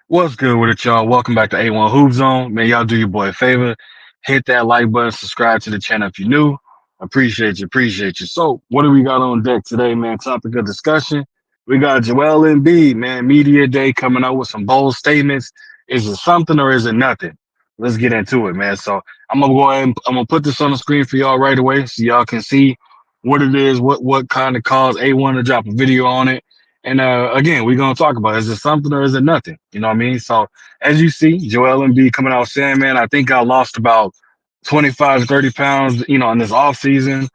What's good with it, y'all? Welcome back to A1 Hoop Zone. Man, y'all do your boy a favor. Hit that like button, subscribe to the channel if you're new. Appreciate you. So, what do we got on deck today, man? Topic of discussion. We got Joel Embiid, man. Media day coming out with some bold statements. Is it something or is it nothing? Let's get into it, man. So, I'm gonna go ahead and I'm gonna put this on the screen for y'all right away so y'all can see what it is, what kind of caused A1 to drop a video on it. And again, we're gonna talk about it. Is it something or is it nothing? You know what I mean? So as you see, Joel Embiid coming out saying, man, I think I lost about 25 to 30 pounds, in this off season.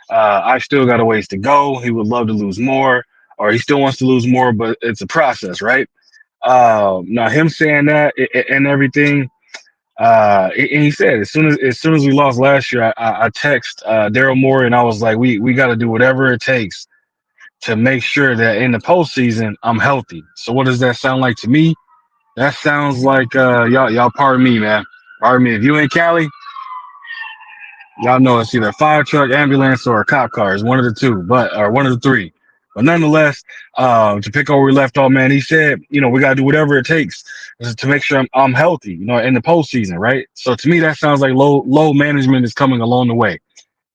I still got a ways to go. He would love to lose more, or he still wants to lose more, but it's a process, right? Now him saying that and everything, and he said as soon as we lost last year, I text Daryl Morey and I was like, we got to do whatever it takes to make sure that in the postseason I'm healthy. So what does that sound like to me? That sounds like y'all pardon me, man. Pardon me. If you in Cali, y'all know it's either a fire truck, ambulance, or a cop car. It's one of the two, but or one of the three. But nonetheless, to pick up where we left off, man, he said, we gotta do whatever it takes to make sure I'm healthy, in the postseason, right? So to me, that sounds like low management is coming along the way.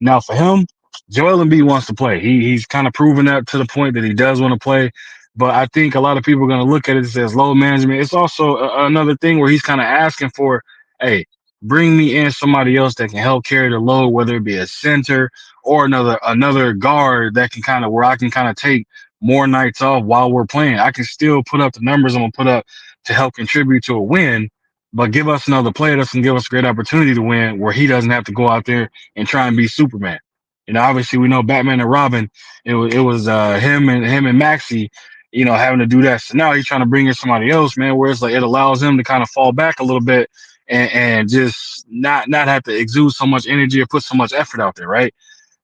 Now for him, Joel Embiid wants to play. He's kind of proven that to the point that he does want to play. But I think a lot of people are going to look at it as low management. It's also another thing where he's kind of asking for, hey, bring me in somebody else that can help carry the load, whether it be a center or another guard that can kind of where I can kind of take more nights off while we're playing. I can still put up the numbers I'm gonna put up to help contribute to a win, but give us another player that can give us a great opportunity to win where he doesn't have to go out there and try and be Superman. Obviously we know Batman and Robin. It was him and Maxie, having to do that. So now he's trying to bring in somebody else, man. Where it's like it allows him to kind of fall back a little bit and just not have to exude so much energy or put so much effort out there, right?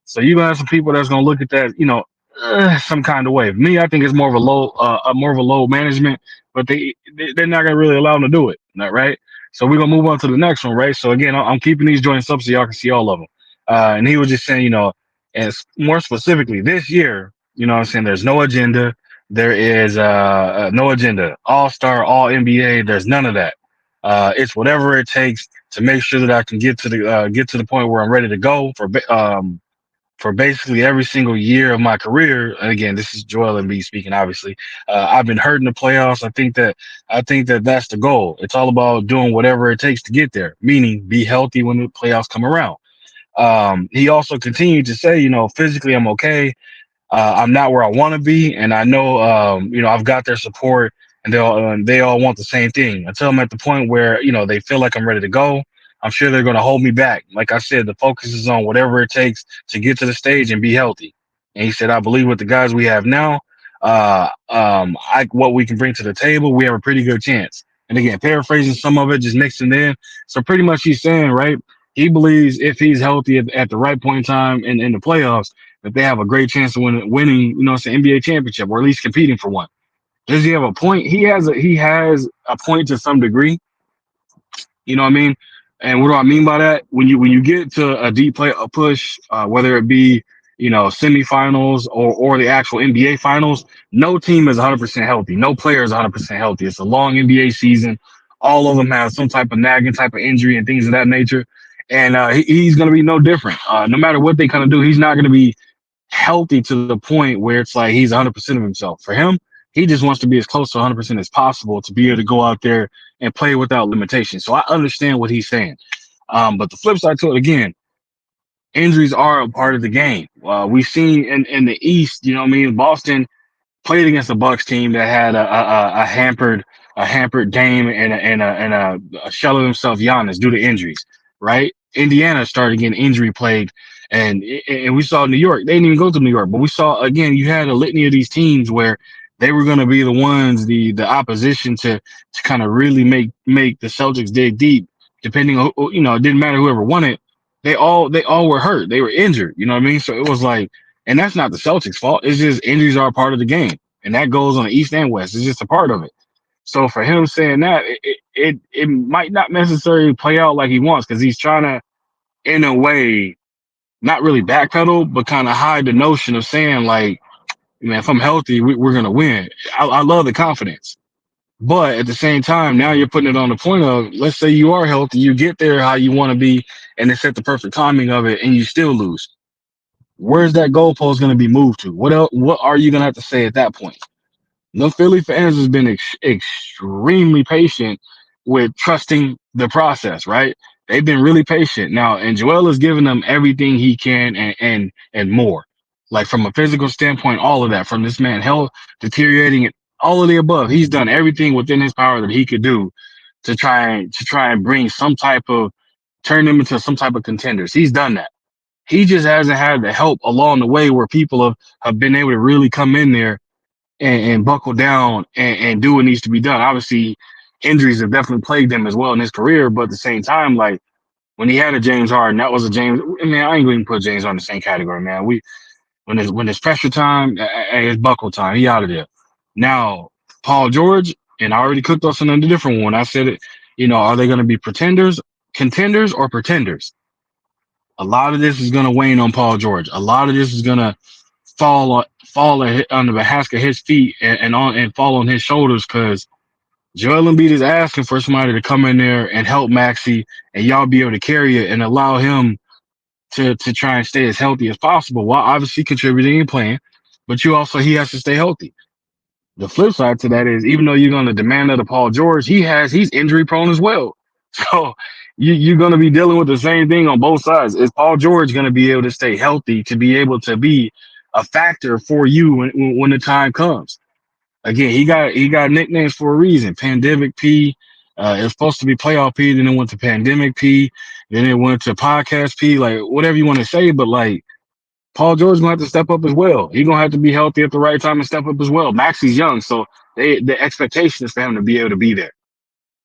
So you're gonna have some people that's gonna look at that, some kind of way. Me, I think it's more of a low management, but they're not gonna really allow them to do it, right? So we're gonna move on to the next one, right? So again, I'm keeping these joints up so y'all can see all of them. And he was just saying, and more specifically this year, what I'm saying, there's no agenda. There is no agenda. All star, all NBA. There's none of that. It's whatever it takes to make sure that I can get to the point where I'm ready to go for basically every single year of my career. And again, this is Joel Embiid speaking. Obviously, I've been hurt in the playoffs. I think that that's the goal. It's all about doing whatever it takes to get there. Meaning, be healthy when the playoffs come around. He also continued to say, physically I'm okay. I'm not where I want to be, and I know, I've got their support, and they all want the same thing. Until I'm at the point where they feel like I'm ready to go, I'm sure they're going to hold me back. Like I said, the focus is on whatever it takes to get to the stage and be healthy. And he said, I believe with the guys we have now, what we can bring to the table, we have a pretty good chance. And again, paraphrasing some of it, just mixing it in. So pretty much he's saying, right, he believes if he's healthy at the right point in time in the playoffs, that they have a great chance of winning, it's an NBA championship or at least competing for one. Does he have a point? He has a point to some degree. You know what I mean? And what do I mean by that? When you get to a deep play a push, whether it be semifinals or the actual NBA finals, no team is 100% healthy. No player is 100% healthy. It's a long NBA season. All of them have some type of nagging type of injury and things of that nature. And he's going to be no different. No matter what they kind of do, he's not going to be healthy to the point where it's like he's 100% of himself. For him, he just wants to be as close to 100% as possible to be able to go out there and play without limitations. So I understand what he's saying. But the flip side to it, again, injuries are a part of the game. We've seen in the East, you know what I mean? Boston played against a Bucks team that had a hampered Dame and a shell of himself Giannis due to injuries, right? Indiana started getting injury plagued, and we saw New York. They didn't even go to New York, but we saw again. You had a litany of these teams where they were going to be the ones, the opposition to kind of really make the Celtics dig deep. Depending on it didn't matter whoever won it. They all were hurt. They were injured. You know what I mean? So it was like, and that's not the Celtics' fault. It's just injuries are a part of the game, and that goes on the East and West. It's just a part of it. So for him saying that, it might not necessarily play out like he wants because he's trying to, in a way, not really backpedal, but kind of hide the notion of saying like, man, if I'm healthy, we're gonna win. I love the confidence. But at the same time, now you're putting it on the point of, let's say you are healthy, you get there how you want to be, and it's at the perfect timing of it, and you still lose. Where's that goalpost going to be moved to? What else? What are you going to have to say at that point? The Philly fans has been extremely patient with trusting the process, right? They've been really patient now, and Joel is giving them everything he can and more. Like from a physical standpoint, all of that from this man health deteriorating, and all of the above. He's done everything within his power that he could do to try and bring some type of turn them into some type of contenders. He's done that. He just hasn't had the help along the way where people have been able to really come in there and buckle down and do what needs to be done. Obviously, injuries have definitely plagued him as well in his career, but at the same time, like when he had a James Harden, that was a James. I mean, I ain't going to put James on the same category, man. When it's pressure time, it's buckle time. He out of there. Now, Paul George, and I already cooked us another different one. I said it. Are they going to be contenders, or pretenders? A lot of this is going to wane on Paul George. A lot of this is going to under the hask of his feet and fall on his shoulders because Joel Embiid is asking for somebody to come in there and help Maxey and y'all be able to carry it and allow him to try and stay as healthy as possible while obviously contributing and playing. But he has to stay healthy. The flip side to that is even though you're going to demand that of Paul George, he's injury prone as well. So you're going to be dealing with the same thing on both sides. Is Paul George going to be able to stay healthy to be able to be a factor for you when the time comes? Again, he got nicknames for a reason. Pandemic P. It was supposed to be playoff P, then it went to Pandemic P, then it went to podcast P, like whatever you want to say, but like Paul George gonna have to step up as well. He's gonna have to be healthy at the right time and step up as well. Maxie's young, so the expectation is for him to be able to be there.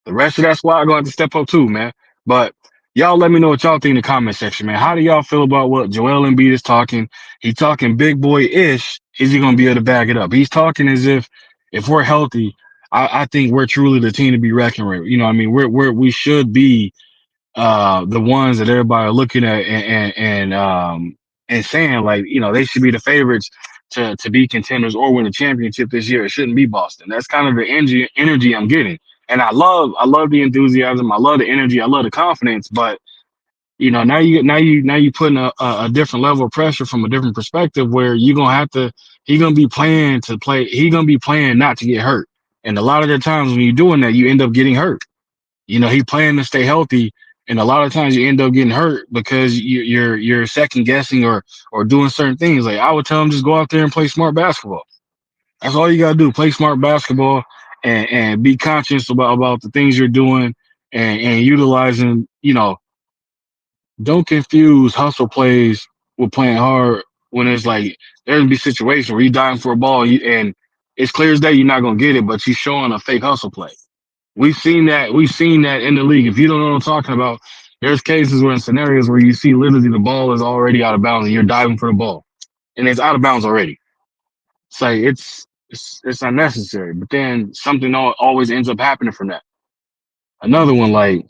The rest of that squad gonna have to step up too, man. But y'all let me know what y'all think in the comment section, man. How do y'all feel about what Joel Embiid is talking? He's talking big boy-ish. Is he gonna be able to back it up? He's talking as if we're healthy, I think we're truly the team to be reckoned with. You know what I mean? We should be the ones that everybody are looking at and saying like they should be the favorites to be contenders or win a championship this year. It shouldn't be Boston. That's kind of the energy I'm getting, and I love the enthusiasm. I love the energy. I love the confidence. But now you putting a different level of pressure from a different perspective where you're gonna have to. He's gonna be playing to play. He's gonna be playing not to get hurt. And a lot of the times when you're doing that, you end up getting hurt. He playing to stay healthy, and a lot of times you end up getting hurt because you're second guessing or doing certain things. Like I would tell him, just go out there and play smart basketball. That's all you gotta do. Play smart basketball and be conscious about the things you're doing and utilizing. Don't confuse hustle plays with playing hard when it's like there's gonna be situations where you're dying for a ball and it's clear as day you're not gonna get it, but you're showing a fake hustle play. We've seen that. We've seen that in the league. If you don't know what I'm talking about, there's cases where in scenarios where you see literally the ball is already out of bounds and you're diving for the ball, and it's out of bounds already. It's like it's unnecessary. But then something always ends up happening from that. Another one, like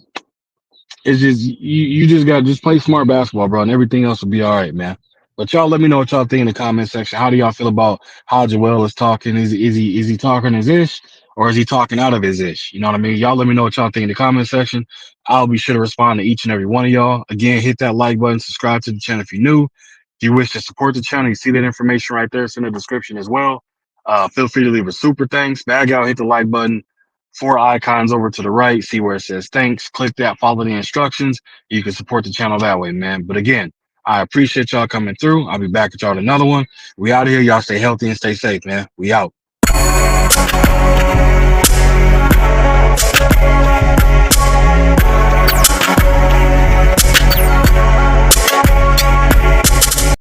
it's just you just got to just play smart basketball, bro, and everything else will be all right, man. But y'all let me know what y'all think in the comment section. How do y'all feel about how Joel is talking? Is he talking his ish or is he talking out of his ish? You know what I mean? Y'all let me know what y'all think in the comment section. I'll be sure to respond to each and every one of y'all. Again, hit that like button, subscribe to the channel if you're new. If you wish to support the channel, you see that information right there. It's in the description as well. Feel free to leave a super thanks. Bag out, hit the like button. 4 icons over to the right. See where it says thanks. Click that, follow the instructions. You can support the channel that way, man. But again, I appreciate y'all coming through. I'll be back with y'all with another one. We out of here. Y'all stay healthy and stay safe, man. We out.